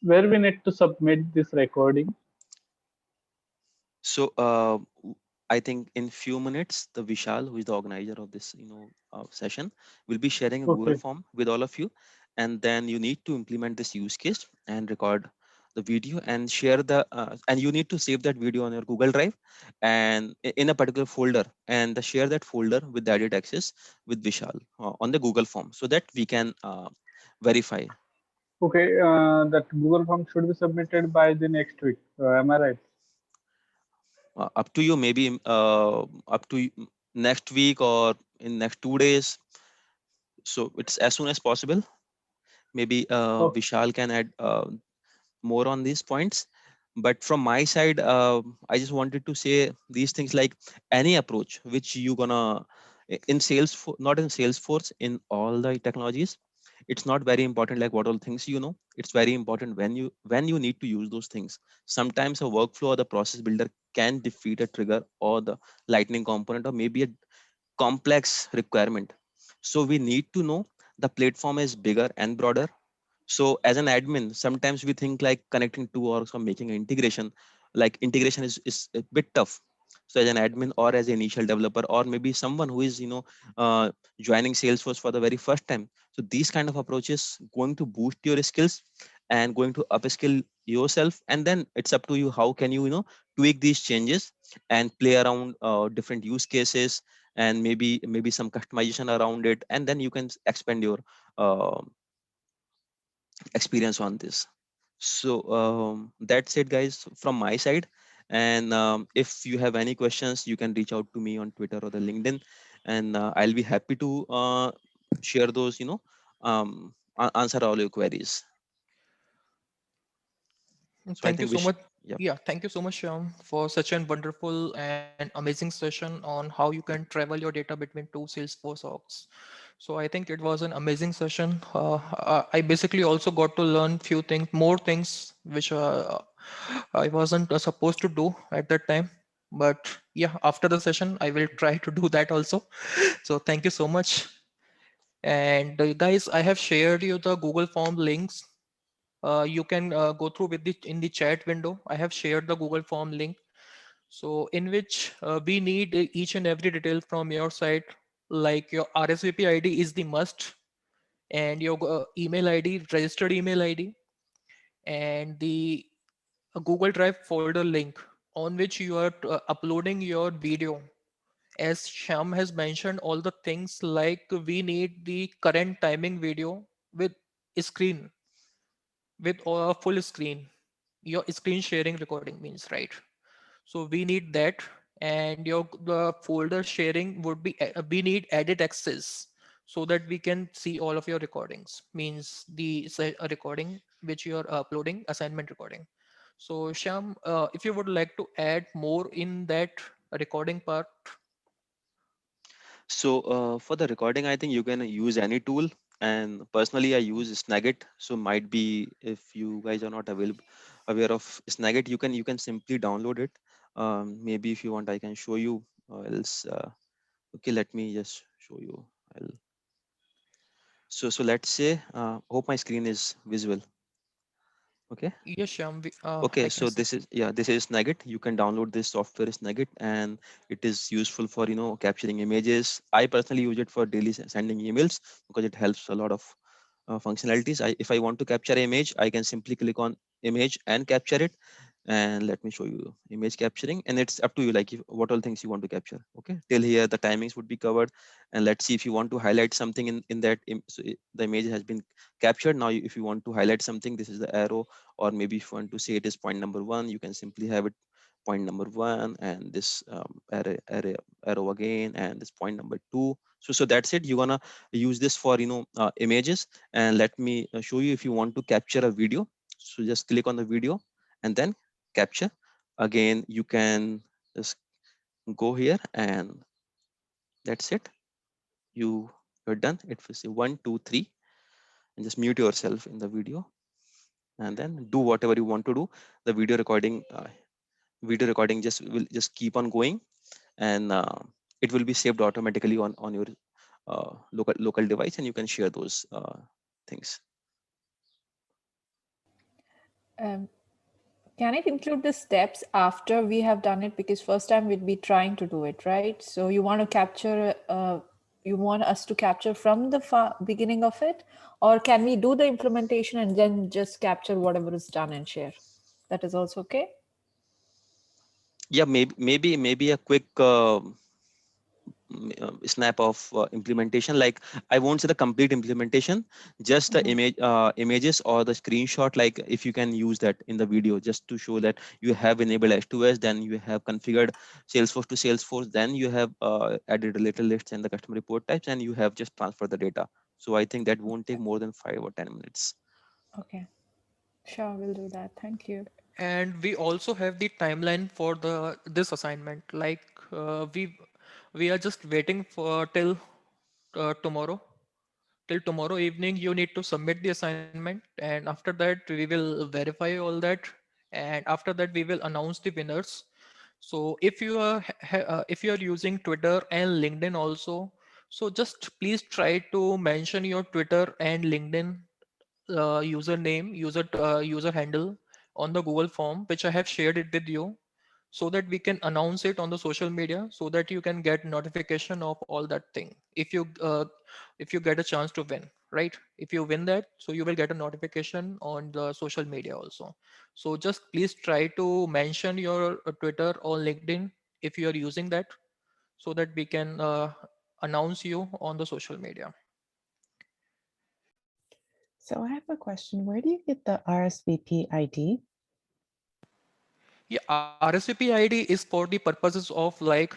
Where we need to submit this recording? So I think in few minutes, the Vishal, who is the organizer of this, session, will be sharing a Google Okay. form with all of you, and then you need to implement this use case and record the video and share and you need to save that video on your Google Drive and in a particular folder, and share that folder with the edit access with Vishal on the Google form, so that we can verify. Okay. That Google form should be submitted by the next week. Am I right? Up to you, maybe up to next week or in next 2 days. So it's as soon as possible. Maybe Okay. Vishal can add more on these points. But from my side, I just wanted to say these things, like any approach which you gonna in Salesforce, not in Salesforce, in all the technologies, it's not very important like what all things you know. It's very important when you need to use those things. Sometimes a workflow or the process builder can defeat a trigger or the lightning component, or maybe a complex requirement. So we need to know the platform is bigger and broader. So as an admin, sometimes we think like connecting two orgs or making an integration, like integration is a bit tough. So as an admin or as an initial developer, or maybe someone who is joining Salesforce for the very first time, so these kind of approaches going to boost your skills and going to upskill yourself, and then it's up to you how can you tweak these changes and play around different use cases, and maybe some customization around it, and then you can expand your uh, experience on this. So that's it, guys, from my side. And if you have any questions, you can reach out to me on Twitter or the LinkedIn, and I'll be happy to share those, answer all your queries. So I Thank you think so wish, much. yeah. Yeah, thank you so much, Shyam, for such a wonderful and amazing session on how you can travel your data between two Salesforce orgs. So I think it was an amazing session. I basically also got to learn few things, more things which I wasn't supposed to do at that time. But yeah, after the session, I will try to do that also. So thank you so much. And guys, I have shared you the Google Form links. You can go through with the in the chat window. I have shared the Google Form link. So in which we need each and every detail from your side, like your RSVP ID is the must, and your email ID, registered email ID, and the Google Drive folder link on which you are uploading your video. As Sham has mentioned, all the things like we need the current timing video with screen, with a full screen. Your screen sharing recording means, right? So we need that, and your the folder sharing would be we need edit access so that we can see all of your recordings. Means the a recording which you are uploading, assignment recording. So Sham, if you would like to add more in that recording part. So for the recording, I think you can use any tool. And personally, I use Snagit. So might be if you guys are not available aware of Snagit, you can simply download it. Maybe if you want, I can show you. Else, okay, let me just show you. I'll, so let's say, hope my screen is visible. Okay. Yes, Shyam, I Okay, can so see. this is Snagit. You can download this software Snagit, and it is useful for capturing images. I personally use it for daily sending emails because it helps a lot of functionalities. If I want to capture an image, I can simply click on image and capture it. And let me show you image capturing, and it's up to you, like what all things you want to capture. Okay, till here the timings would be covered, and let's see if you want to highlight something in that. The image has been captured. Now, if you want to highlight something, this is the arrow, or maybe if you want to say it is point number 1, you can simply have it point number 1, and this arrow again, and this point number 2. So that's it. You're gonna use this for images. And let me show you if you want to capture a video. So just click on the video and then capture. Again, you can just go here, and that's it. You're done. It will say 1 2 3, and just mute yourself in the video, and then do whatever you want to do. The video recording just will just keep on going, and it will be saved automatically on your local device, and you can share those things. Um, can it include the steps after we have done it? Because first time we'd be trying to do it, right? So you want to capture, you want us to capture from the beginning of it, or can we do the implementation and then just capture whatever is done and share? That is also okay. Yeah, maybe a quick snap of implementation. Like, I won't say the complete implementation, just the images or the screenshot. Like, if you can use that in the video just to show that you have enabled H2S, then you have configured Salesforce to Salesforce, then you have added related lists and the customer report types, and you have just transferred the data. So I think that won't take more than 5 or 10 minutes. Okay, sure, we'll do that. Thank you. And we also have the timeline for the this assignment. Like we are just waiting for tomorrow. Till tomorrow evening, you need to submit the assignment, and after that, we will verify all that, and after that, we will announce the winners. So if you are using Twitter and LinkedIn also, so just please try to mention your Twitter and LinkedIn user handle on the Google form, which I have shared it with you, so that we can announce it on the social media, so that you can get notification of all that thing. If you get a chance to win, right? If you win that, so you will get a notification on the social media also. So just please try to mention your Twitter or LinkedIn if you are using that, so that we can announce you on the social media. So I have a question. Where do you get the RSVP ID? Yeah, RSVP ID is for the purposes of, like,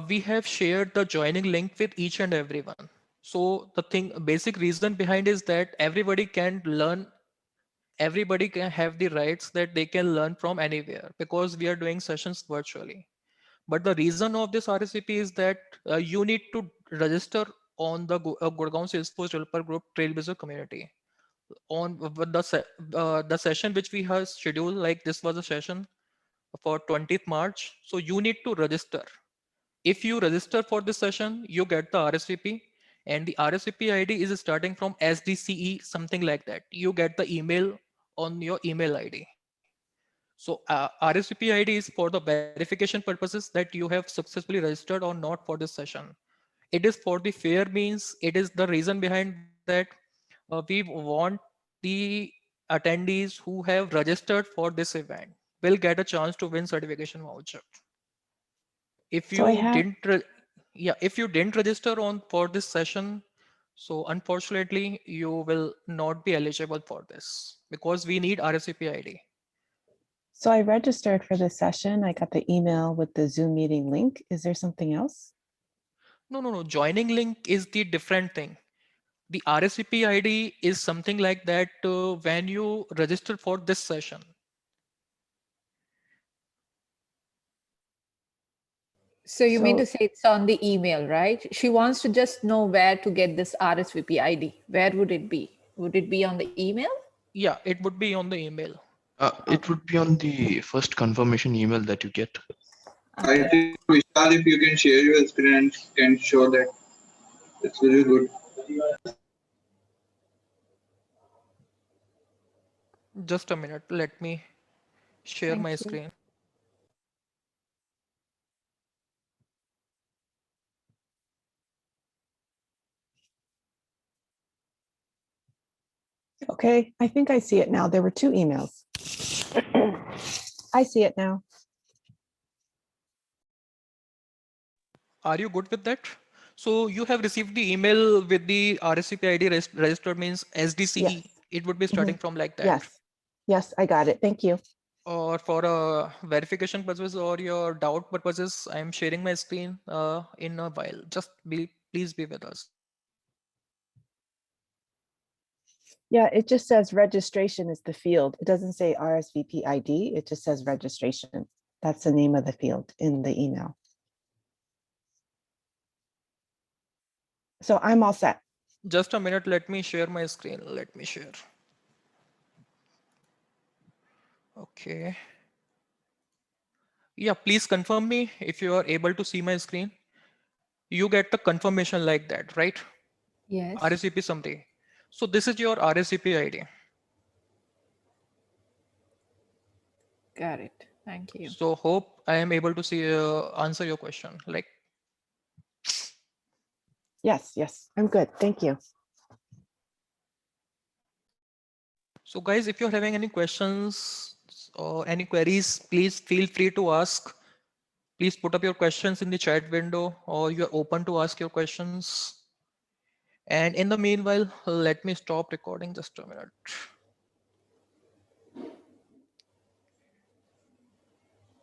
we have shared the joining link with each and everyone. So the basic reason behind is that everybody can learn, everybody can have the rights that they can learn from anywhere, because we are doing sessions virtually. But the reason of this RSVP is that you need to register on the Gurgaon Salesforce Developer Group Trailblazer community. On the session which we have scheduled, like this was a session for 20th March. So you need to register. If you register for this session, you get the RSVP, and the RSVP ID is starting from SDCE, something like that. You get the email on your email ID. So RSVP ID is for the verification purposes that you have successfully registered or not for this session. It is for the fair means. It is the reason behind that we want the attendees who have registered for this event will get a chance to win certification voucher. If So I you have, if you didn't register on for this session, so unfortunately you will not be eligible for this, because we need RSVP ID. so I registered for this session. I got the email with the Zoom meeting link. Is there something else? No. Joining link is the different thing. The RSVP ID is something like that when you register for this session. So you mean So, to say it's on the email, right? She wants to just know where to get this RSVP ID. Where would it be? Would it be on the email? Yeah, it would be on the email. It would be on the first confirmation email that you get. I think Vishal, if you can share your screen and can show that, it's really good. Just a minute. Let me share Thank my you. screen. Okay, I think I see it now. There were two emails. I see it now. Are you good with that? So you have received the email with the RSVP ID registered means SDCE. Yes. It would be starting from like that. Yes. Yes, I got it. Thank you. Or for a verification purposes or your doubt purposes, I am sharing my screen in a while. Just please be with us. Yeah, it just says registration is the field. It doesn't say RSVP ID. It just says registration. That's the name of the field in the email. So I'm all set. Just a minute. Let me share my screen. Let me share. Okay. Yeah, please confirm me if you are able to see my screen. You get the confirmation like that, right? Yes. RSVP someday. So this is your RSVP ID. Got it. Thank you. So hope I am able to see answer your question. Like, Yes, yes, I'm good. Thank you. so guys, if you're having any questions or any queries, please feel free to ask. Please put up your questions in the chat window or you're open to ask your questions. And in the meanwhile, let me stop recording just a minute.